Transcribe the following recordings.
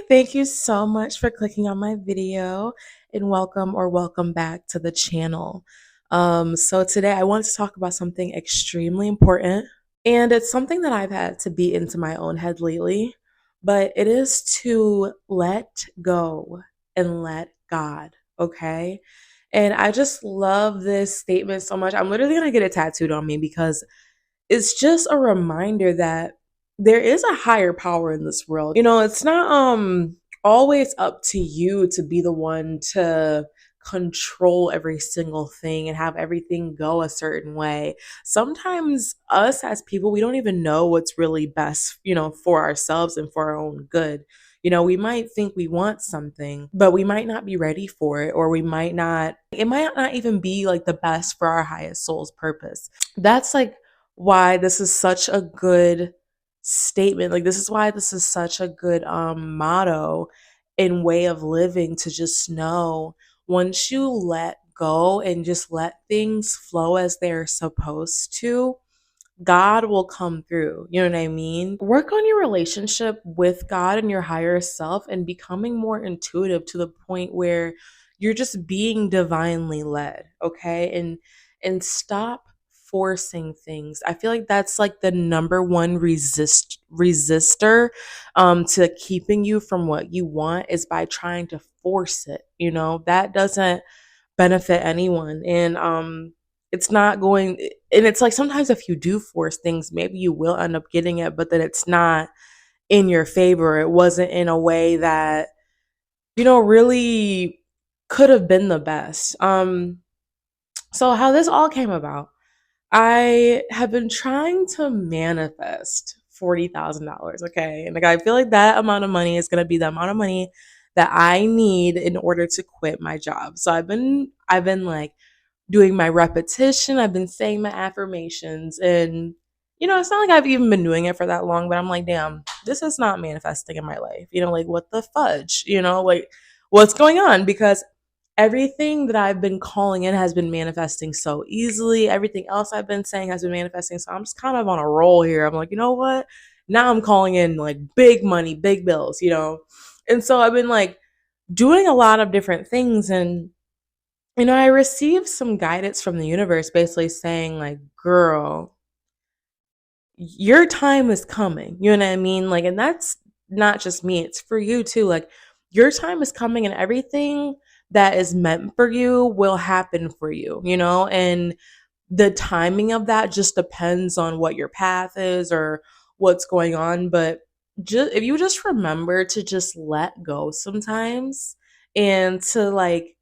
Thank you so much for clicking on my video and welcome back to the channel. So today I want to talk about something extremely important, and it's something that I've had to beat into my own head lately, but it is to let go and let God, okay? And I just love this statement so much. I'm literally gonna get it tattooed on me because it's just a reminder that there is a higher power in this world. It's not always up to you to be the one to control every single thing and have everything go a certain way. Sometimes us as people, we don't even know what's really best, for ourselves and for our own good. We might think we want something, but we might not be ready for it, or it might not even be like the best for our highest soul's purpose. That's like why this is such a good statement. Like, this is why this is such a good motto and way of living, to just know, once you let go and just let things flow as they're supposed to, God will come through. You know what I mean? Work on your relationship with God and your higher self and becoming more intuitive to the point where you're just being divinely led, okay? And stop forcing things. I feel like that's like the number one resistor to keeping you from what you want, is by trying to force it. That doesn't benefit anyone. And it's not going, and it's like, sometimes if you do force things, maybe you will end up getting it, but then it's not in your favor. It wasn't in a way that really could have been the best. So how this all came about, I have been trying to manifest $40,000, okay? And like, I feel like that amount of money is going to be the amount of money that I need in order to quit my job. So I've been like doing my repetition, I've been saying my affirmations, and it's not like I've even been doing it for that long, but I'm like, damn, this is not manifesting in my life. Like, what the fudge? Like, what's going on? Because everything that I've been calling in has been manifesting so easily. Everything else I've been saying has been manifesting. So I'm just kind of on a roll here. I'm like, you know what? Now I'm calling in like big money, big bills. And so I've been like doing a lot of different things. And I received some guidance from the universe, basically saying, like, girl, your time is coming. You know what I mean? Like, and that's not just me, it's for you too. Like, your time is coming, and everything that is meant for you will happen for you. And the timing of that just depends on what your path is or what's going on. But just, if you just remember to just let go sometimes, and to like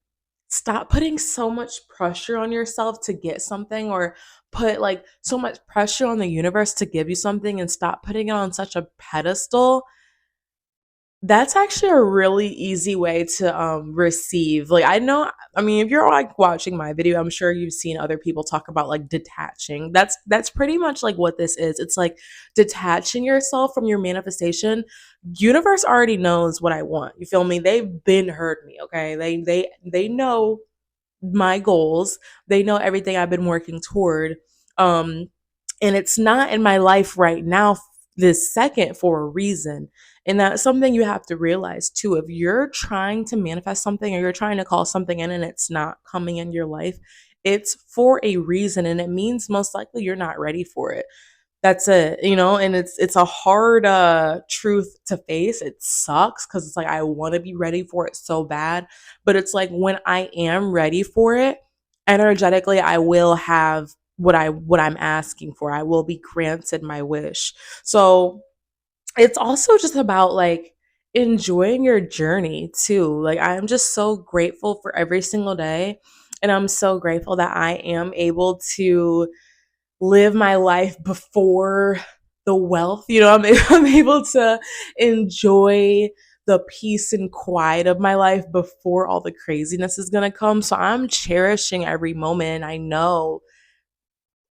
stop putting so much pressure on yourself to get something, or put like so much pressure on the universe to give you something, and stop putting it on such a pedestal. That's actually a really easy way to receive. Like, I know, I mean, if you're like watching my video, I'm sure you've seen other people talk about like detaching. That's pretty much like what this is. It's like detaching yourself from your manifestation. Universe already knows what I want. You feel me? They've been heard me, okay? They know my goals. They know everything I've been working toward. Um, and it's not in my life right now, this second, for a reason. And that's something you have to realize too. If you're trying to manifest something, or you're trying to call something in and it's not coming in your life, it's for a reason. And it means most likely you're not ready for it. That's it. And it's a hard truth to face. It sucks because it's like, I want to be ready for it so bad, but it's like, when I am ready for it, energetically, I will have what I'm asking for. I will be granted my wish. So it's also just about like enjoying your journey too. Like, I'm just so grateful for every single day, and I'm so grateful that I am able to live my life before the wealth. I'm able to enjoy the peace and quiet of my life before all the craziness is going to come. So I'm cherishing every moment. I know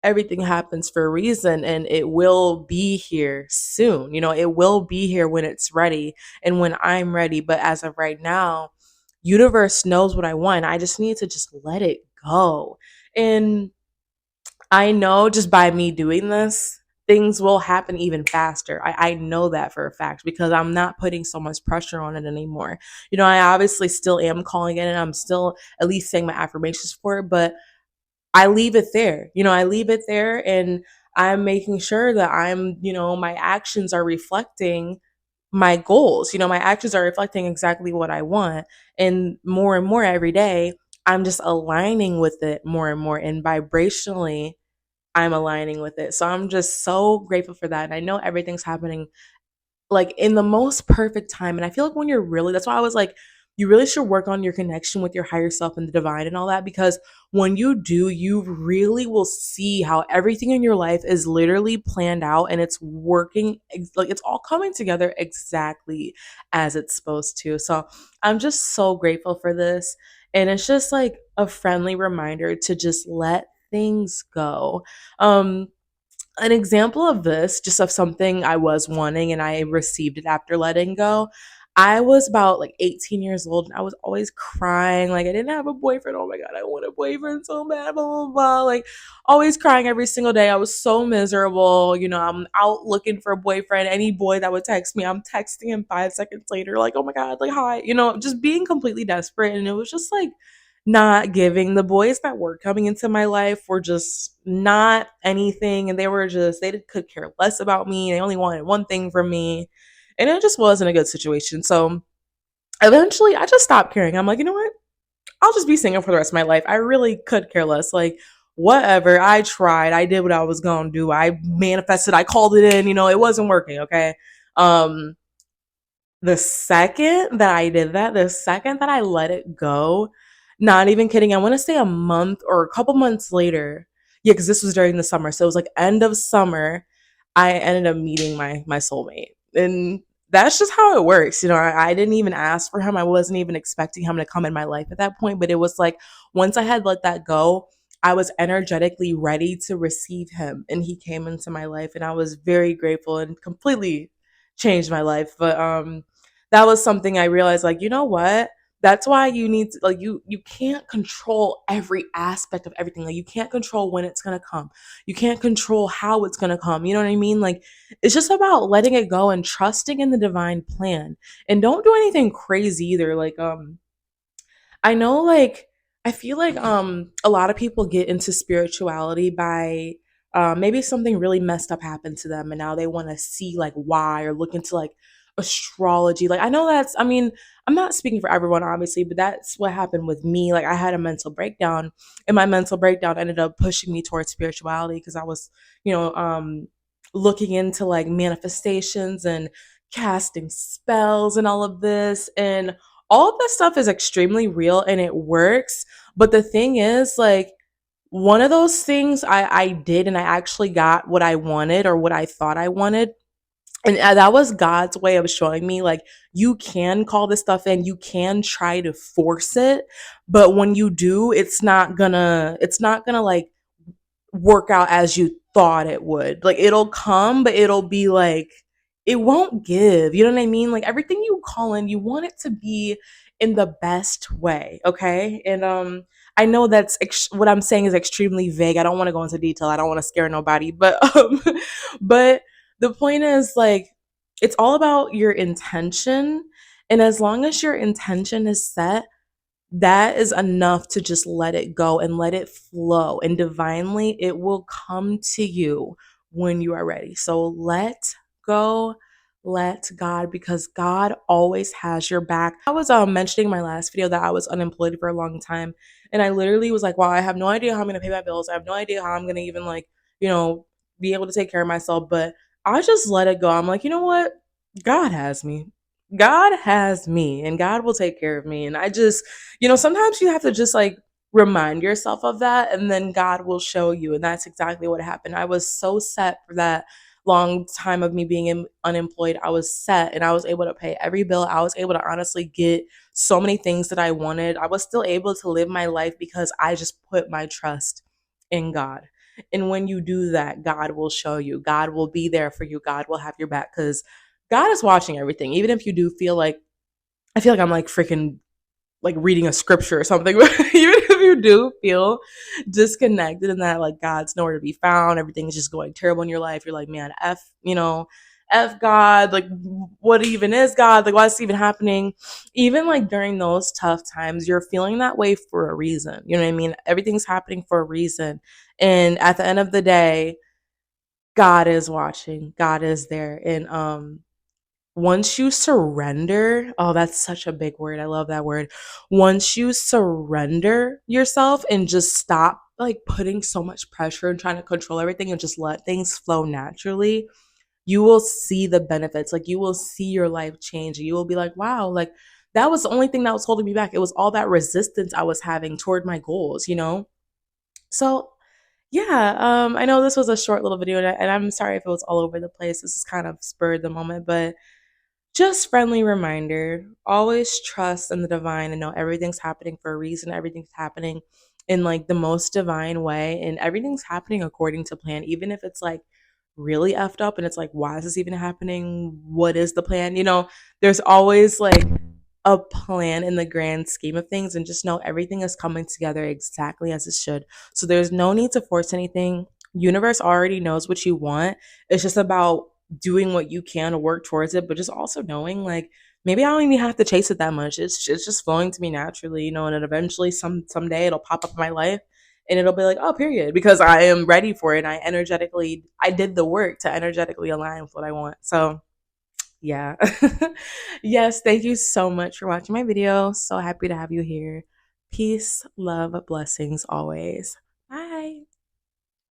everything happens for a reason, and it will be here soon. It will be here when it's ready and when I'm ready. But as of right now, universe knows what I want. I just need to just let it go. And I know, just by me doing this, things will happen even faster. I know that for a fact because I'm not putting so much pressure on it anymore. I obviously still am calling it and I'm still at least saying my affirmations for it, but I leave it there. I leave it there and I'm making sure that my actions are reflecting my goals. My actions are reflecting exactly what I want. And more every day, I'm just aligning with it more and more. And vibrationally, I'm aligning with it. So I'm just so grateful for that. And I know everything's happening like in the most perfect time. And I feel like when you're really, that's why I was like, you really should work on your connection with your higher self and the divine and all that. Because when you do, you really will see how everything in your life is literally planned out and it's working, like it's all coming together exactly as it's supposed to. So I'm just so grateful for this. And it's just like a friendly reminder to just let things go. Um, an example of this, just of something I was wanting and I received it after letting go. I was about like 18 years old and I was always crying. Like, I didn't have a boyfriend. Oh my God, I want a boyfriend so bad, blah, blah, blah. Like, always crying every single day. I was so miserable. I'm out looking for a boyfriend. Any boy that would text me, I'm texting him 5 seconds later, like, oh my God, like, hi. Just being completely desperate. And it was just like, not giving. The boys that were coming into my life were just not anything, and they could care less about me. They only wanted one thing from me, and it just wasn't a good situation. So eventually I just stopped caring. I'm like, you know what, I'll just be single for the rest of my life. I really could care less. Like, whatever. I tried, I did what I was gonna do, I manifested, I called it in. It wasn't working. Okay. um the second that I did that, the second that I let it go, not even kidding, I want to say a month or a couple months later. Yeah, because this was during the summer. So it was like end of summer. I ended up meeting my soulmate. And that's just how it works. I didn't even ask for him. I wasn't even expecting him to come in my life at that point. But it was like once I had let that go, I was energetically ready to receive him. And he came into my life and I was very grateful and completely changed my life. But that was something I realized, like, you know what? That's why you need to, like, you can't control every aspect of everything. Like, you can't control when it's gonna come. You can't control how it's gonna come. You know what I mean? Like, it's just about letting it go and trusting in the divine plan. And don't do anything crazy either. Like, I know, like, I feel like a lot of people get into spirituality by maybe something really messed up happened to them and now they want to see like why, or look into like astrology. Like, I know that's, I mean, I'm not speaking for everyone obviously, but that's what happened with me. Like, I had a mental breakdown and my mental breakdown ended up pushing me towards spirituality because I was, you know, looking into like manifestations and casting spells and all of this. And all of this stuff is extremely real and it works. But the thing is, like, one of those things I did and I actually got what I wanted or what I thought I wanted. And that was God's way of showing me, like, you can call this stuff in, you can try to force it, but when you do, it's not gonna like work out as you thought it would. Like, it'll come, but it'll be like it won't give. You know what I mean? Like, everything you call in, you want it to be in the best way, okay? And I know what I'm saying is extremely vague. I don't want to go into detail. I don't want to scare nobody, but but the point is, like, it's all about your intention, and as long as your intention is set, that is enough to just let it go and let it flow. And divinely, it will come to you when you are ready. So let go, let God, because God always has your back. I was mentioning in my last video that I was unemployed for a long time. And I literally was like, wow, I have no idea how I'm going to pay my bills. I have no idea how I'm going to even, like, you know, be able to take care of myself. But I just let it go. I'm like, you know what? God has me. God has me and God will take care of me. And I just, sometimes you have to just like remind yourself of that and then God will show you. And that's exactly what happened. I was so set for that long time of me being unemployed. I was set and I was able to pay every bill. I was able to honestly get so many things that I wanted. I was still able to live my life because I just put my trust in God. And when you do that, God will show you. God will be there for you. God will have your back because God is watching everything. Even if you do feel like, I feel like I'm like freaking like reading a scripture or something. But even if you you do feel disconnected and that like God's nowhere to be found, everything is just going terrible in your life, you're like, man, F God, like what even is God? Like what's even happening? Even like during those tough times, you're feeling that way for a reason. You know what I mean? Everything's happening for a reason. And at the end of the day, God is watching. God is there. And once you surrender, oh, that's such a big word. I love that word. Once you surrender yourself and just stop like putting so much pressure and trying to control everything and just let things flow naturally, you will see the benefits. Like you will see your life change. You will be like, wow, like that was the only thing that was holding me back. It was all that resistance I was having toward my goals, you know? So yeah, I know this was a short little video, and I'm sorry if it was all over the place. This is kind of spurred the moment, but just friendly reminder, always trust in the divine and know everything's happening for a reason. Everything's happening in like the most divine way and everything's happening according to plan, even if it's like really effed up and it's like, why is this even happening? What is the plan? There's always like a plan in the grand scheme of things, and just know everything is coming together exactly as it should. So there's no need to force anything. Universe already knows what you want. It's just about doing what you can to work towards it, but just also knowing like maybe I don't even have to chase it that much. It's just flowing to me naturally, and then eventually someday it'll pop up in my life and it'll be like, oh, period, because I am ready for it. I did the work to energetically align with what I want. So yeah. Yes, thank you so much for watching my video. So happy to have you here. Peace, love, blessings always.